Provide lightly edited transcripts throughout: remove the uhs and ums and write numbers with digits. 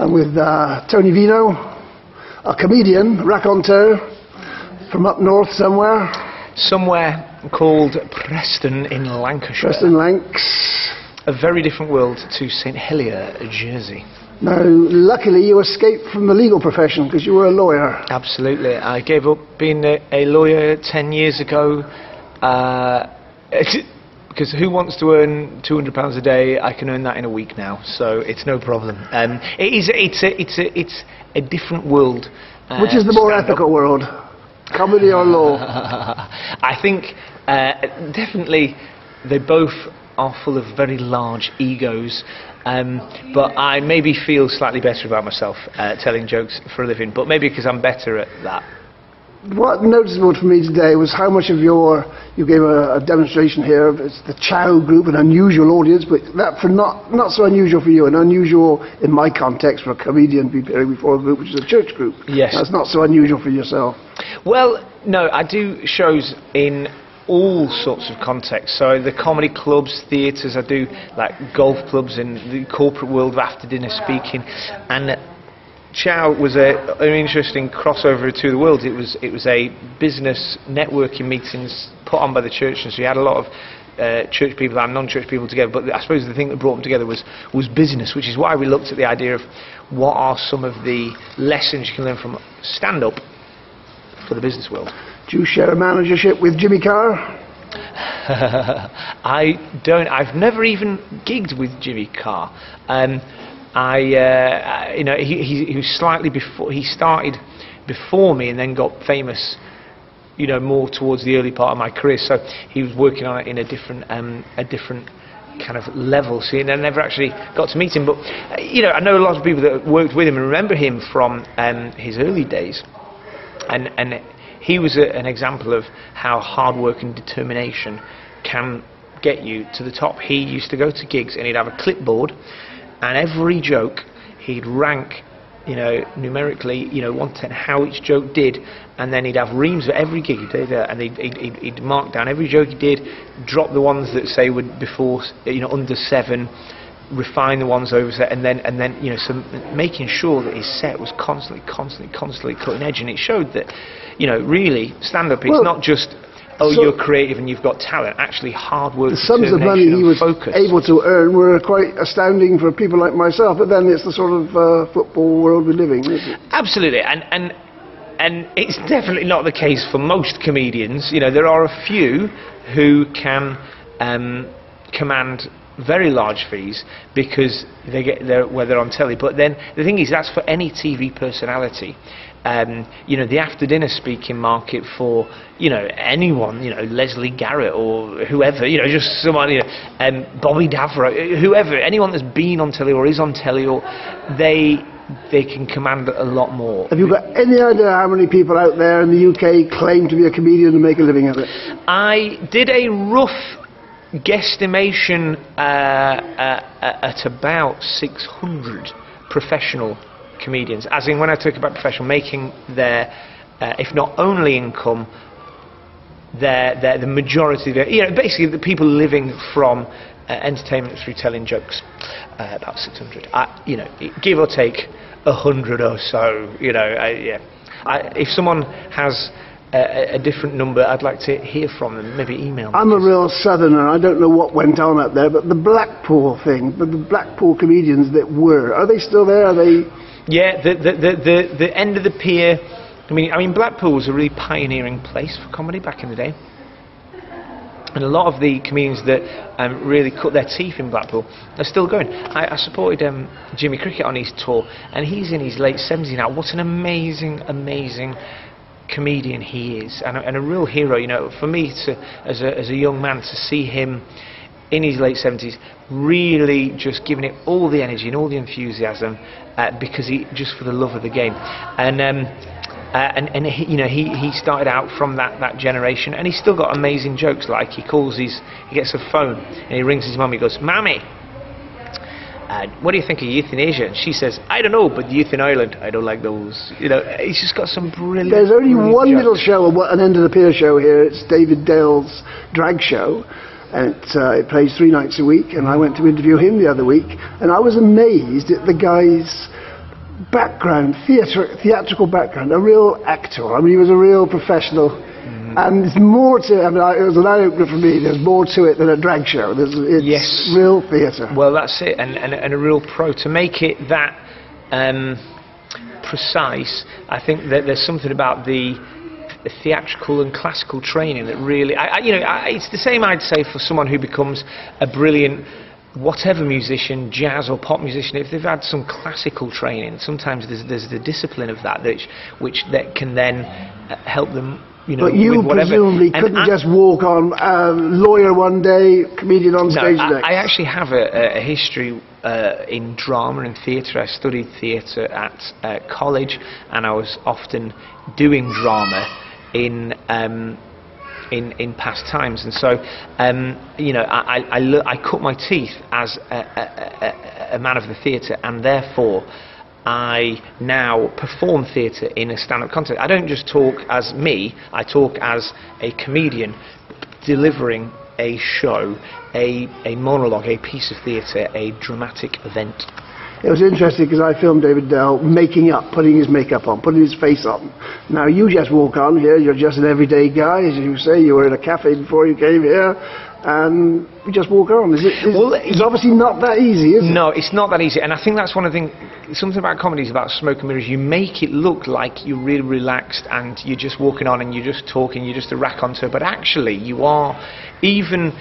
I'm with Tony Vino, a comedian, raconteur, from up north somewhere. Somewhere called Preston in Lancashire. Preston Lancs. A very different world to St Helier, Jersey. Now, luckily you escaped from the legal profession because you were a lawyer. Absolutely. I gave up being a lawyer 10 years ago. Because who wants to earn £200 a day? I can earn that in a week now, so it's no problem. It's a different world. Which is the more ethical world, comedy or law? I think definitely they both are full of very large egos, but I maybe feel slightly better about myself telling jokes for a living, but maybe because I'm better at that. What noticeable for me today was how much of you gave a demonstration here of the Chow group, an unusual audience, but that for not so unusual for you, and unusual in my context for a comedian preparing before a group which is a church group. Yes. That's not so unusual for yourself. Well, no, I do shows in all sorts of contexts. So the comedy clubs, theatres, I do like golf clubs in the corporate world of after dinner speaking, and Chow was an interesting crossover to the world. It was a business networking meetings put on by the church, and so you had a lot of church people and non-church people together. But I suppose the thing that brought them together was business, which is why we looked at the idea of what are some of the lessons you can learn from stand-up for the business world. Do you share a managership with Jimmy Carr? I don't. I've never even gigged with Jimmy Carr. You know, he was slightly before. He started before me and then got famous, you know, more towards the early part of my career. So he was working on it in a different kind of level. So I never actually got to meet him. But you know, I know a lot of people that worked with him and remember him from his early days, and he was an example of how hard work and determination can get you to the top. He used to go to gigs and he'd have a clipboard, and every joke he'd rank, you know, numerically, you know, 1 to 10, how each joke did, and then he'd have reams of every gig he did, and he'd mark down every joke he did, drop the ones that say were before, you know, under 7, refine the ones over set, and then you know, so making sure that his set was constantly cutting edge. And it showed that, you know, really stand-up, it's not just, oh, so you're creative and you've got talent. Actually, hard work, the sums of money he was focus. able to earn were quite astounding for people like myself. But then it's the sort of football world we live in, isn't it? Absolutely, and it's definitely not the case for most comedians. You know, there are a few who can command very large fees because they get where they're on telly. But then the thing is, that's for any TV personality. You know, the after dinner speaking market for, you know, anyone, you know, Leslie Garrett or whoever, you know, just someone, you know, Bobby Davro, whoever, anyone that's been on telly or is on telly, or they can command a lot more. Have you got any idea how many people out there in the UK claim to be a comedian and make a living at it? I did a rough guesstimation at about 600 professional comedians, as in when I talk about professional, making their, if not only income, the majority of their, you know, basically the people living from entertainment through telling jokes, about 600. You know, give or take 100 or so. You know, yeah. If someone has a different number, I'd like to hear from them. Maybe email me. I'm a real southerner. I don't know what went on up there, but the Blackpool thing, the Blackpool comedians that are they still there? Are they? Yeah, the end of the pier. I mean, Blackpool was a really pioneering place for comedy back in the day, and a lot of the comedians that really cut their teeth in Blackpool are still going. I supported Jimmy Cricket on his tour, and he's in his late 70s now. What an amazing comedian he is, and a real hero. You know, for me, as a young man, to see him in his late 70s, really just giving it all the energy and all the enthusiasm, because he just for the love of the game, and he, you know, he started out from that generation, and he's still got amazing jokes. Like he gets a phone and he rings his mum. He goes, "Mammy, what do you think of euthanasia?" And she says, "I don't know, but youth in Ireland, I don't like those." You know, he's just got some brilliant. There's only one jokes. little show, an end of the pier show here. It's David Dale's drag show, and it plays 3 nights a week. And I went to interview him the other week, and I was amazed at the guy's background, theatrical background, a real actor. I mean, he was a real professional. And there's more to it. I mean, it was an eye-opener for me. There's more to it than a drag show. It's Yes. real theatre. Well, that's it, and a real pro. To make it that precise, I think that there's something about the theatrical and classical training that really, it's the same, I'd say, for someone who becomes a brilliant whatever musician, jazz or pop musician. If they've had some classical training, sometimes there's the discipline of that which can then help them. But you presumably couldn't just walk on lawyer one day, comedian on stage next. I actually have a history in drama and theatre. I studied theatre at college, and I was often doing drama in past times, and so I cut my teeth as a man of the theatre, and therefore I now perform theatre in a stand-up context. I don't just talk as me, I talk as a comedian delivering a show, a monologue, a piece of theatre, a dramatic event. It was interesting because I filmed David Dell making up, putting his makeup on, putting his face on. Now you just walk on here, you're just an everyday guy, as you say, you were in a cafe before you came here, and you just walk on. It's obviously not that easy, is it? No, it's not that easy, and I think that's one of the things, something about comedy is about smoke and mirrors. You make it look like you're really relaxed and you're just walking on and you're just talking, you're just a raconteur, but actually you are, even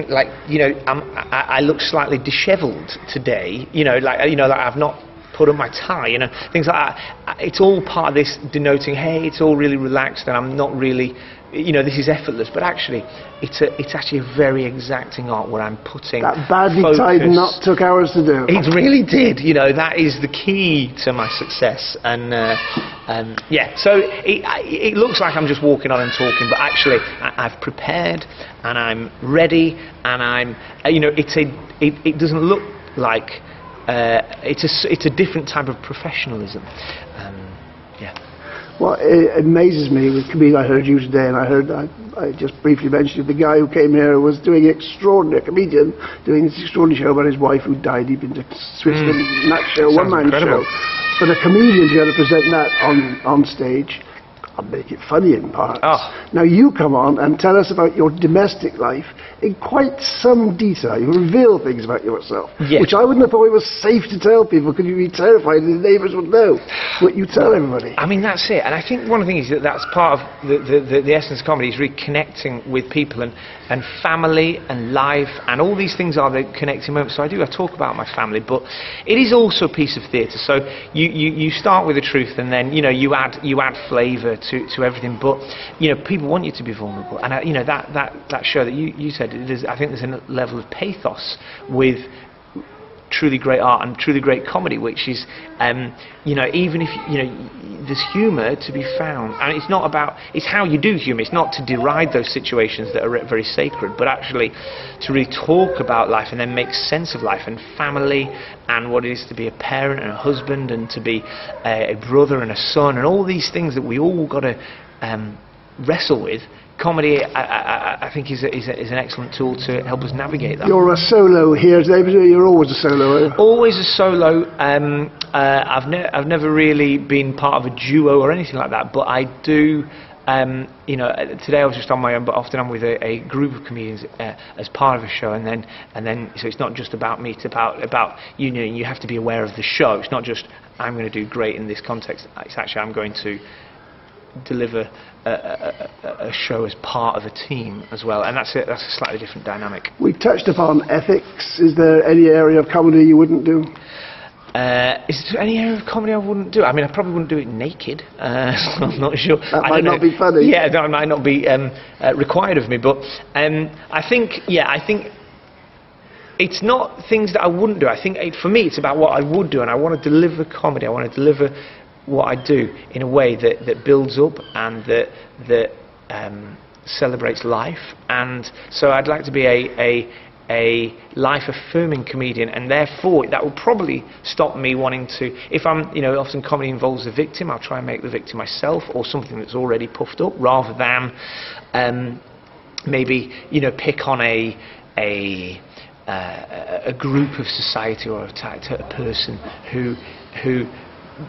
like, I look slightly dishevelled today, like I've not put on my tie, things like that. It's all part of this denoting, hey, it's all really relaxed and I'm not really, this is effortless, but actually it's actually a very exacting art where I'm putting that badly focus. Tied knot took hours to do. It really did. That is the key to my success, and so it looks like I'm just walking on and talking, but actually I've prepared and I'm ready, and I'm it doesn't look like it's a different type of professionalism. Well, it amazes me with comedian. I heard you today, and I just briefly mentioned the guy who came here was doing extraordinary, a comedian doing this extraordinary show about his wife who died. He'd been to Switzerland, that show, one-man show. But a comedian to be able to present that on stage, I'll make it funny in parts. Oh. Now you come on and tell us about your domestic life in quite some detail. You reveal things about yourself, which I wouldn't have thought it was safe to tell people, because you'd be terrified the neighbours would know what you tell everybody. I mean, that's it, and I think one of the things that's part of the essence of comedy is really connecting with people and family and life, and all these things are the connecting moments. So I talk about my family, but it is also a piece of theatre. So you start with the truth, and then you add flavour to everything. But people want you to be vulnerable, and that show that you said, I think there's a level of pathos with truly great art and truly great comedy, which is even if there's humour to be found, and it's how you do humour. It's not to deride those situations that are very sacred, but actually to really talk about life and then make sense of life and family and what it is to be a parent and a husband and to be a brother and a son and all these things that we all got to wrestle with. Comedy, I think, is an excellent tool to help us navigate that. You're a solo here today, but you're always a solo, eh? Always a solo. I've never really been part of a duo or anything like that, but I do. Today I was just on my own, but often I'm with a group of comedians as part of a show, and then so it's not just about me. It's about you have to be aware of the show. It's not just I'm going to do great in this context. It's actually I'm going to deliver a show as part of a team as well, and that's a slightly different dynamic. We touched upon ethics. Is there any area of comedy you wouldn't do? Is there any area of comedy I wouldn't do? I mean, I probably wouldn't do it naked. I'm not sure. That might not be funny. Yeah, that might not be required of me. But I think it's not things that I wouldn't do. I think for me, it's about what I would do, and I want to deliver comedy. I want to deliver what I do in a way that builds up and that celebrates life. And so I'd like to be a life-affirming comedian, and therefore that will probably stop me wanting to, if I'm, often comedy involves the victim, I'll try and make the victim myself or something that's already puffed up, rather than maybe pick on a a group of society or attacked a person who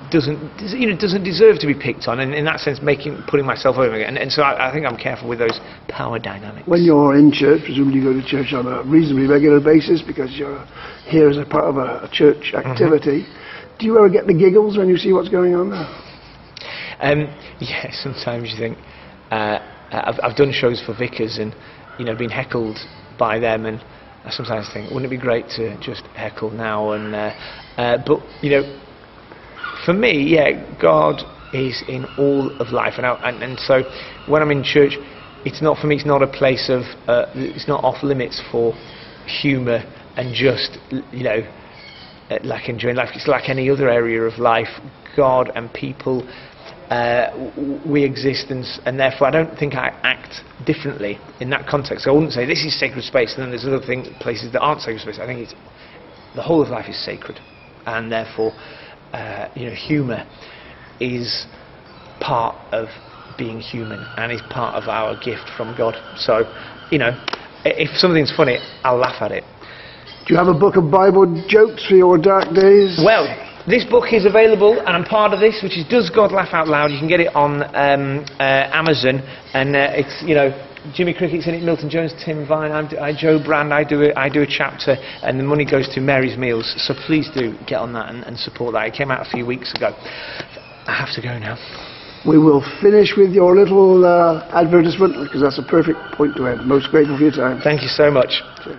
doesn't deserve to be picked on, and in that sense putting myself over again. And so I think I'm careful with those power dynamics. When you're in church, presumably you go to church on a reasonably regular basis because you're here as a part of a church activity. Do you ever get the giggles when you see what's going on there? Yeah, sometimes you think I've done shows for vicars and been heckled by them, and I sometimes think, wouldn't it be great to just heckle now? And but for me, God is in all of life, and so when I'm in church, it's not for me. It's not a place of. It's not off limits for humour and just like enjoying life. It's like any other area of life. God and people, we exist, and therefore I don't think I act differently in that context. I wouldn't say this is sacred space, and then there's other places that aren't sacred space. I think the whole of life is sacred, and therefore. Humour is part of being human and is part of our gift from God. So, if something's funny, I'll laugh at it. Do you have a book of Bible jokes for your dark days? Well, this book is available, and I'm part of this, which is Does God Laugh Out Loud? You can get it on Amazon, and it's Jimmy Crickett's in it, Milton Jones, Tim Vine, Joe Brand. I do a chapter, and the money goes to Mary's Meals. So please do get on that and support that. It came out a few weeks ago. I have to go now. We will finish with your little advertisement because that's a perfect point to end. Most grateful for your time. Thank you so much. Cheers.